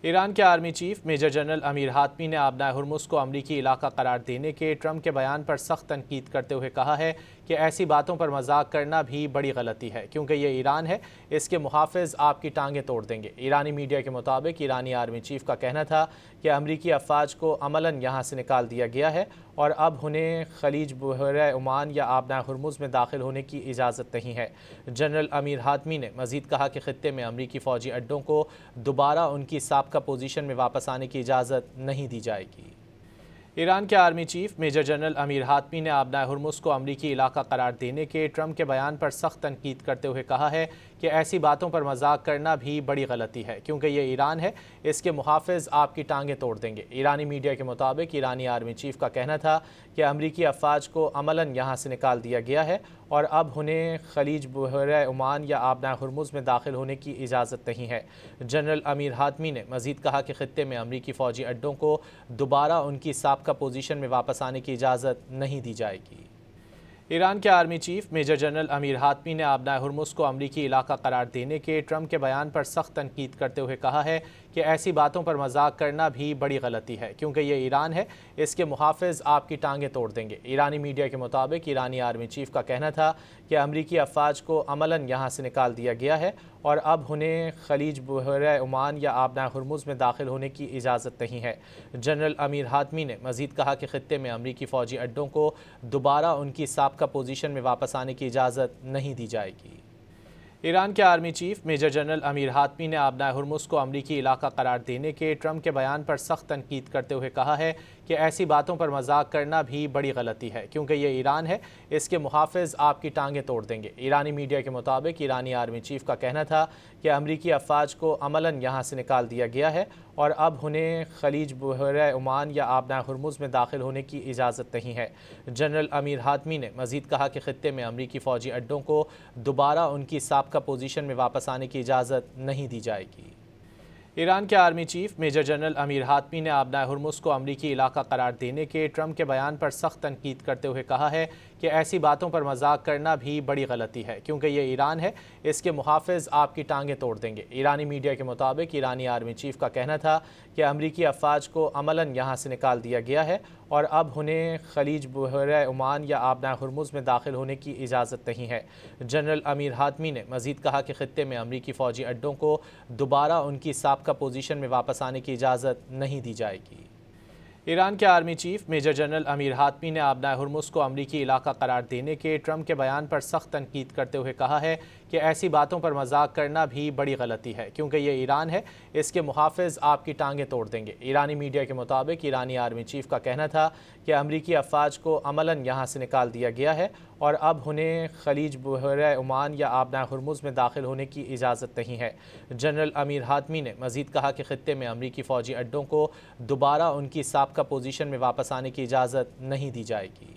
ایران کے army chief major general امیر Hatami نے آبنائے ہرمز کو امریکی علاقہ قرار دینے کے ٹرمپ کے بیان پر سخت تنقید کرتے ہوئے کہا ہے کہ ایسی باتوں پر مذاق کرنا بھی بڑی غلطی ہے کیونکہ یہ ایران ہے، اس کے محافظ آپ کی ٹانگیں توڑ دیں گے۔ ایرانی میڈیا کے مطابق ایرانی آرمی چیف کا کہنا تھا کہ امریکی افواج کو عملاً یہاں سے نکال دیا گیا ہے اور اب انہیں خلیج بحیرہ عمان یا آبنائے ہرمز میں داخل ہونے کی اجازت نہیں ہے۔ جنرل امیر حاتمی نے مزید کہا کہ خطے میں امریکی فوجی اڈوں کو دوبارہ ان کی سابقہ پوزیشن میں واپس آنے کی اجازت نہیں دی جائے گی۔ ایران کے آرمی چیف میجر جنرل امیر حاتمی نے آبنائے ہرمز کو امریکی علاقہ قرار دینے کے ٹرمپ کے بیان پر سخت تنقید کرتے ہوئے کہا ہے کہ ایسی باتوں پر مذاق کرنا بھی بڑی غلطی ہے کیونکہ یہ ایران ہے، اس کے محافظ آپ کی ٹانگیں توڑ دیں گے۔ ایرانی میڈیا کے مطابق ایرانی آرمی چیف کا کہنا تھا کہ امریکی افواج کو عملاً یہاں سے نکال دیا گیا ہے اور اب انہیں خلیج بحیرہ عمان یا آبنائے ہرمز میں داخل ہونے کی اجازت نہیں ہے۔ جنرل امیر حاتمی نے مزید کہا کہ خطے میں امریکی فوجی اڈوں کو دوبارہ ان کی سابقہ پوزیشن میں واپس آنے کی اجازت نہیں دی جائے گی۔ ایران کے آرمی چیف میجر جنرل امیر حاتمی نے آبنائے ہرمز کو امریکی علاقہ قرار دینے کے ٹرمپ کے بیان پر سخت تنقید کرتے ہوئے کہا ہے کہ ایسی باتوں پر مذاق کرنا بھی بڑی غلطی ہے کیونکہ یہ ایران ہے، اس کے محافظ آپ کی ٹانگیں توڑ دیں گے۔ ایرانی میڈیا کے مطابق ایرانی آرمی چیف کا کہنا تھا کہ امریکی افواج کو عملاً یہاں سے نکال دیا گیا ہے اور اب انہیں خلیج بحیرہ عمان یا آبنائے ہرمز میں داخل ہونے کی اجازت نہیں ہے۔ جنرل امیر حاتمی نے مزید کہا کہ خطے میں امریکی فوجی اڈوں کو دوبارہ ان کی سابقہ پوزیشن میں واپس آنے کی اجازت نہیں دی جائے گی۔ ایران کے آرمی چیف میجر جنرل امیر حاتمی نے آبنائے ہرمز کو امریکی علاقہ قرار دینے کے ٹرمپ کے بیان پر سخت تنقید کرتے ہوئے کہا ہے کہ ایسی باتوں پر مذاق کرنا بھی بڑی غلطی ہے کیونکہ یہ ایران ہے، اس کے محافظ آپ کی ٹانگیں توڑ دیں گے۔ ایرانی میڈیا کے مطابق ایرانی آرمی چیف کا کہنا تھا کہ امریکی افواج کو عملاً یہاں سے نکال دیا گیا ہے اور اب انہیں خلیج بحیرہ عمان یا آبنائے ہرمز میں داخل ہونے کی اجازت نہیں ہے۔ جنرل امیر حاتمی نے مزید کہا کہ خطے میں امریکی فوجی اڈوں کو دوبارہ ان کی سابقہ پوزیشن میں واپس آنے کی اجازت نہیں دی جائے گی۔ ایران کے آرمی چیف میجر جنرل امیر حاتمی نے آبنائے ہرمز کو امریکی علاقہ قرار دینے کے ٹرمپ کے بیان پر سخت تنقید کرتے ہوئے کہا ہے کہ ایسی باتوں پر مذاق کرنا بھی بڑی غلطی ہے کیونکہ یہ ایران ہے، اس کے محافظ آپ کی ٹانگیں توڑ دیں گے۔ ایرانی میڈیا کے مطابق ایرانی آرمی چیف کا کہنا تھا کہ امریکی افواج کو عملاً یہاں سے نکال دیا گیا ہے اور اب انہیں خلیج بحیرہ عمان یا آبنائے ہرمز میں داخل ہونے کی اجازت نہیں ہے۔ جنرل امیر حاتمی نے مزید کہا کہ خطے میں امریکی فوجی اڈوں کو دوبارہ ان کی سابقہ پوزیشن میں واپس آنے کی اجازت نہیں دی جائے گی۔ ایران کے آرمی چیف میجر جنرل امیر حاتمی نے آبنائے ہرمز کو امریکی علاقہ قرار دینے کے ٹرمپ کے بیان پر سخت تنقید کرتے ہوئے کہا ہے کہ ایسی باتوں پر مذاق کرنا بھی بڑی غلطی ہے کیونکہ یہ ایران ہے، اس کے محافظ آپ کی ٹانگیں توڑ دیں گے۔ ایرانی میڈیا کے مطابق ایرانی آرمی چیف کا کہنا تھا کہ امریکی افواج کو عملاً یہاں سے نکال دیا گیا ہے اور اب انہیں خلیج بحیرہ عمان یا آبنائے ہرمز میں داخل ہونے کی اجازت نہیں ہے۔ جنرل امیر حاتمی نے مزید کہا کہ خطے میں امریکی فوجی اڈوں کو دوبارہ ان کی سابقہ پوزیشن میں واپس آنے کی اجازت نہیں دی جائے گی۔